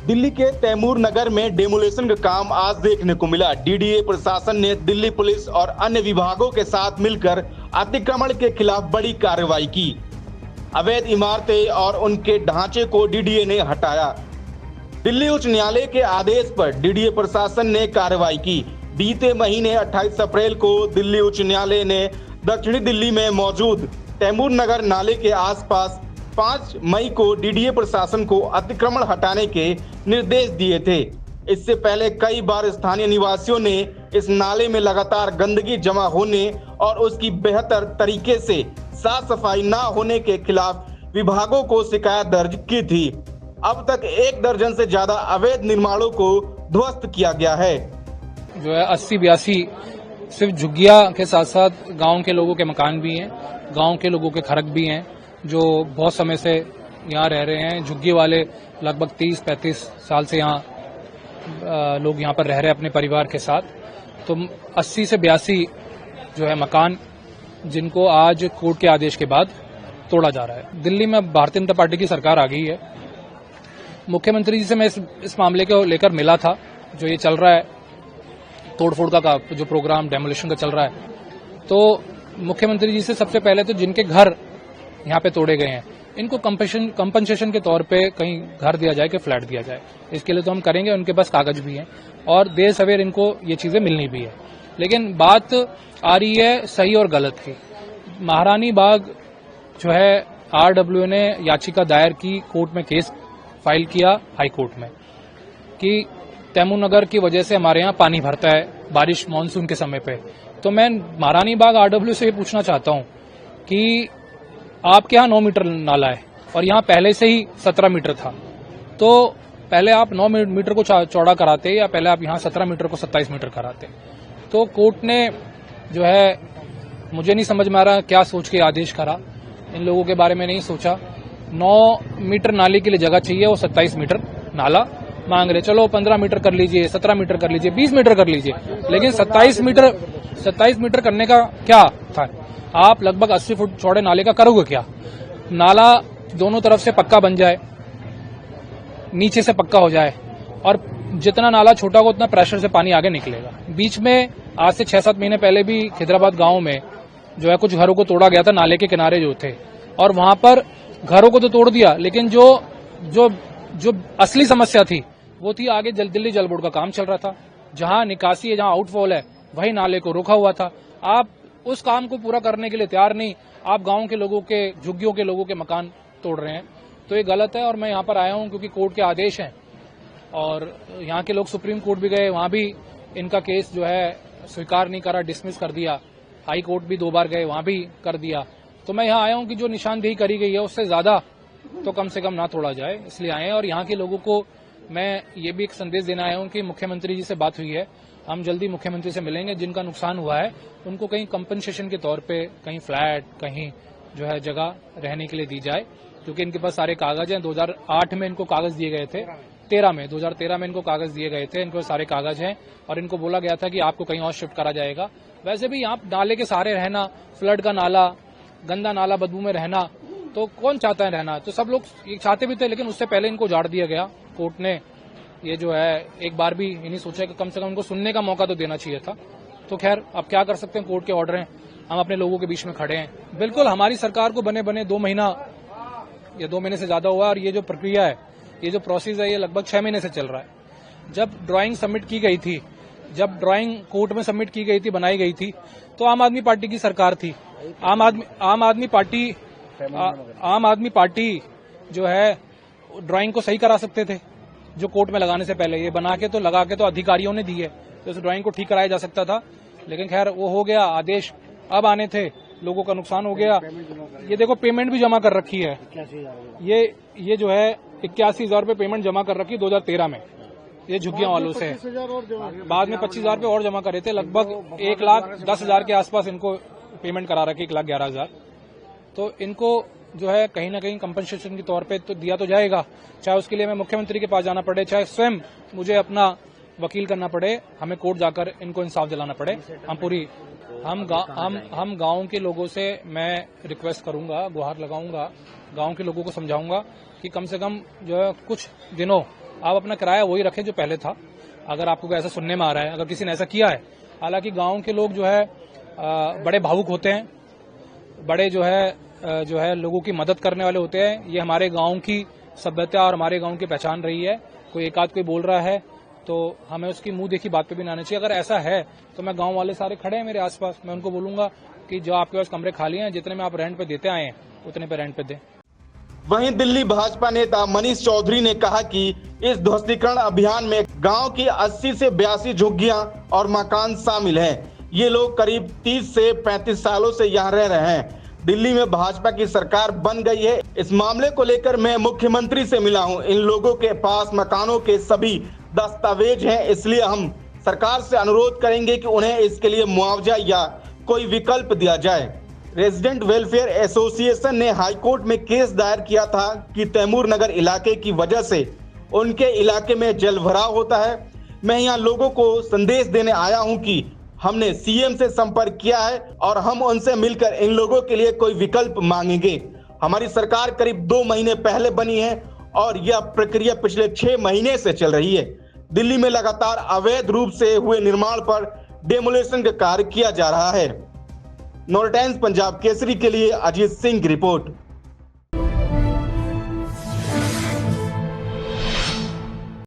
दिल्ली के तैमूर नगर में डेमोलेशन का काम आज देखने को मिला। डीडीए प्रशासन ने दिल्ली पुलिस और अन्य विभागों के साथ मिलकर अतिक्रमण के खिलाफ बड़ी कार्रवाई की। अवैध इमारतें और उनके ढांचे को डीडीए ने हटाया। दिल्ली उच्च न्यायालय के आदेश पर डीडीए प्रशासन ने कार्रवाई की। बीते महीने 28 अप्रैल को दिल्ली उच्च न्यायालय ने दक्षिणी दिल्ली में मौजूद तैमूर नगर नाले के आसपास 5 मई को डीडीए प्रशासन को अतिक्रमण हटाने के निर्देश दिए थे। इससे पहले कई बार स्थानीय निवासियों ने इस नाले में लगातार गंदगी जमा होने और उसकी बेहतर तरीके से साफ सफाई न होने के खिलाफ विभागों को शिकायत दर्ज की थी। अब तक 1 दर्जन से ज्यादा अवैध निर्माणों को ध्वस्त किया गया है। जो है 80-82 सिर्फ झुग्गिया के साथ साथ गांव के लोगों के मकान भी हैं, गांव के लोगों के खरक भी हैं जो बहुत समय से यहाँ रह रहे हैं। झुग्गी वाले लगभग 30-35 साल से यहाँ लोग यहाँ पर रह रहे हैं अपने परिवार के साथ। तो 80 से 82 जो है मकान जिनको आज कोर्ट के आदेश के बाद तोड़ा जा रहा है। दिल्ली में भारतीय जनता पार्टी की सरकार आ गई है। मुख्यमंत्री जी से मैं इस मामले को लेकर मिला था। जो ये चल रहा है तोड़फोड़ का जो प्रोग्राम डेमोलिशन का चल रहा है, तो मुख्यमंत्री जी से सबसे पहले तो जिनके घर यहाँ पे तोड़े गए हैं इनको कंपनसेशन के तौर पे कहीं घर दिया जाए कि फ्लैट दिया जाए। इसके लिए तो हम करेंगे। उनके पास कागज भी हैं और देर सवेर इनको ये चीजें मिलनी भी है। लेकिन बात आ रही है सही और गलत की। महारानी बाग जो है आरडब्ल्यू ने याचिका दायर की, कोर्ट में केस फाइल किया हाई कोर्ट में कि तैमूर नगर की वजह से हमारे यहाँ पानी भरता है बारिश मानसून के समय पे। तो मैं महारानी बाग आरडब्ल्यू से ये पूछना चाहता हूँ कि आपके यहाँ 9 मीटर नाला है और यहाँ पहले से ही 17 मीटर था, तो पहले आप 9 मीटर को चौड़ा कराते या पहले आप यहाँ 17 मीटर को 27 मीटर कराते। तो कोर्ट ने जो है, मुझे नहीं समझ में आ रहा क्या सोच के आदेश करा। इन लोगों के बारे में नहीं सोचा। 9 मीटर नाले के लिए जगह चाहिए, वो 27 मीटर नाला मांग रहे। चलो 15 मीटर कर लीजिए, 17 मीटर कर लीजिए, 20 मीटर कर लीजिए, लेकिन 27 मीटर करने का क्या था? आप लगभग 80 फुट चौड़े नाले का करोगे क्या? नाला दोनों तरफ से पक्का बन जाए, नीचे से पक्का हो जाए और जितना नाला छोटा होगा उतना प्रेशर से पानी आगे निकलेगा। बीच में आज से 6-7 महीने पहले भी खिदराबाद गांव में जो है कुछ घरों को तोड़ा गया था नाले के किनारे जो थे, और वहां पर घरों को तो तोड़ दिया, लेकिन जो असली समस्या थी वो थी आगे दिल्ली जल बोर्ड का काम चल रहा था। जहां निकासी है, जहां आउटफॉल है, वही नाले को रोका हुआ था। आप उस काम को पूरा करने के लिए तैयार नहीं, आप गांव के लोगों के, झुग्गियों के लोगों के मकान तोड़ रहे हैं। तो ये गलत है और मैं यहाँ पर आया हूँ क्योंकि कोर्ट के आदेश हैं और यहाँ के लोग सुप्रीम कोर्ट भी गए, वहां भी इनका केस जो है स्वीकार नहीं करा, डिसमिस कर दिया। हाई कोर्ट भी 2 बार गए, वहां भी कर दिया। तो मैं यहाँ आया हूँ कि जो निशानदेही करी गई है उससे ज्यादा तो कम से कम ना तोड़ा जाए, इसलिए आए हैं। और यहाँ के लोगों को मैं ये भी एक संदेश देना आया हूँ कि मुख्यमंत्री जी से बात हुई है, हम जल्दी मुख्यमंत्री से मिलेंगे। जिनका नुकसान हुआ है उनको कहीं कंपनसेशन के तौर पे कहीं फ्लैट, कहीं जो है जगह रहने के लिए दी जाए, क्योंकि इनके पास सारे कागज हैं। 2008 में इनको कागज दिए गए थे, 2013 में इनको कागज दिए गए थे, इनको सारे कागज हैं और इनको बोला गया था कि आपको कहीं और शिफ्ट करा जाएगा। वैसे भी यहाँ नाले के सहारे रहना, फ्लड का नाला, गंदा नाला, बदबू में रहना, तो कौन चाहता है रहना? तो सब लोग चाहते भी थे, लेकिन उससे पहले इनको उजाड़ दिया गया। कोर्ट ने ये जो है एक बार भी ये नहीं सोचा कि कम से कम उनको सुनने का मौका तो देना चाहिए था। तो खैर अब क्या कर सकते हैं, कोर्ट के ऑर्डर हैं, हम अपने लोगों के बीच में खड़े हैं। बिल्कुल हमारी सरकार को बने 2 महीना या 2 महीने से ज्यादा हुआ और ये जो प्रक्रिया है, ये जो प्रोसेस है, ये लगभग 6 महीने से चल रहा है। जब ड्राइंग सबमिट की गई थी, जब ड्राइंग कोर्ट में सबमिट की गई थी, बनाई गई थी, तो आम आदमी पार्टी की सरकार थी। आम आदमी पार्टी जो है ड्राइंग को सही करा सकते थे, जो कोर्ट में लगाने से पहले ये बना के तो लगा के तो अधिकारियों ने दी है, तो इस ड्राइंग को ठीक कराया जा सकता था। लेकिन खैर वो हो गया, आदेश अब आने थे, लोगों का नुकसान हो गया। ये देखो पेमेंट भी जमा कर रखी है, ये जो है 81,000 रुपये पेमेंट जमा कर रखी 2013 में, ये झुग्गियां वालों से। बाद में 25,000 रुपये और जमा करे थे, लगभग 1,10,000 के आसपास इनको पेमेंट करा रखी, 1,11,000। तो इनको जो है कहीं ना कहीं कंपनसेशन के तौर पे तो दिया तो जाएगा, चाहे उसके लिए मैं मुख्यमंत्री के पास जाना पड़े, चाहे स्वयं मुझे अपना वकील करना पड़े, हमें कोर्ट जाकर इनको इंसाफ दिलाना पड़े। हम गांव के लोगों से मैं रिक्वेस्ट करूंगा, गुहार लगाऊंगा, गांव के लोगों को समझाऊंगा कि कम से कम जो है कुछ दिनों आप अपना किराया वही रखें जो पहले था, अगर आपको ऐसा सुनने में आ रहा है, अगर किसी ने ऐसा किया है। हालांकि गांव के लोग जो है बड़े भावुक होते हैं, बड़े जो है लोगों की मदद करने वाले होते हैं। ये हमारे गांव की सभ्यता और हमारे गांव की पहचान रही है। कोई एक आध कोई बोल रहा है तो हमें उसकी मुंह देखी बात पे भी ना आना चाहिए। अगर ऐसा है तो मैं गांव वाले सारे खड़े हैं मेरे आसपास, मैं उनको बोलूंगा कि जो आपके पास कमरे खाली हैं, जितने में आप रेंट पे देते आए हैं उतने पे रेंट पे दें। वहीं दिल्ली भाजपा नेता मनीष चौधरी ने कहा कि इस ध्वस्तीकरण अभियान में गांव की 80 से 82 झुग्गियां और मकान शामिल हैं। ये लोग करीब 30 से 35 सालों से यहाँ रह रहे हैं। दिल्ली में भाजपा की सरकार बन गई है। इस मामले को लेकर मैं मुख्यमंत्री से मिला हूं। इन लोगों के पास मकानों के सभी दस्तावेज हैं, इसलिए हम सरकार से अनुरोध करेंगे कि उन्हें इसके लिए मुआवजा या कोई विकल्प दिया जाए। रेजिडेंट वेलफेयर एसोसिएशन ने हाईकोर्ट में केस दायर किया था कि तैमूर नगर इलाके की वजह से उनके इलाके में जलभराव होता है। मैं यहाँ लोगों को संदेश देने आया हूँ कि हमने सीएम से संपर्क किया है और हम उनसे मिलकर इन लोगों के लिए कोई विकल्प मांगेंगे। हमारी सरकार करीब 2 महीने पहले बनी है और यह प्रक्रिया पिछले 6 महीने से चल रही है। दिल्ली में लगातार अवैध रूप से हुए निर्माण पर डेमोलेशन का कार्य किया जा रहा है। नॉर्थ टाइम्स पंजाब केसरी के लिए अजीत सिंह की रिपोर्ट।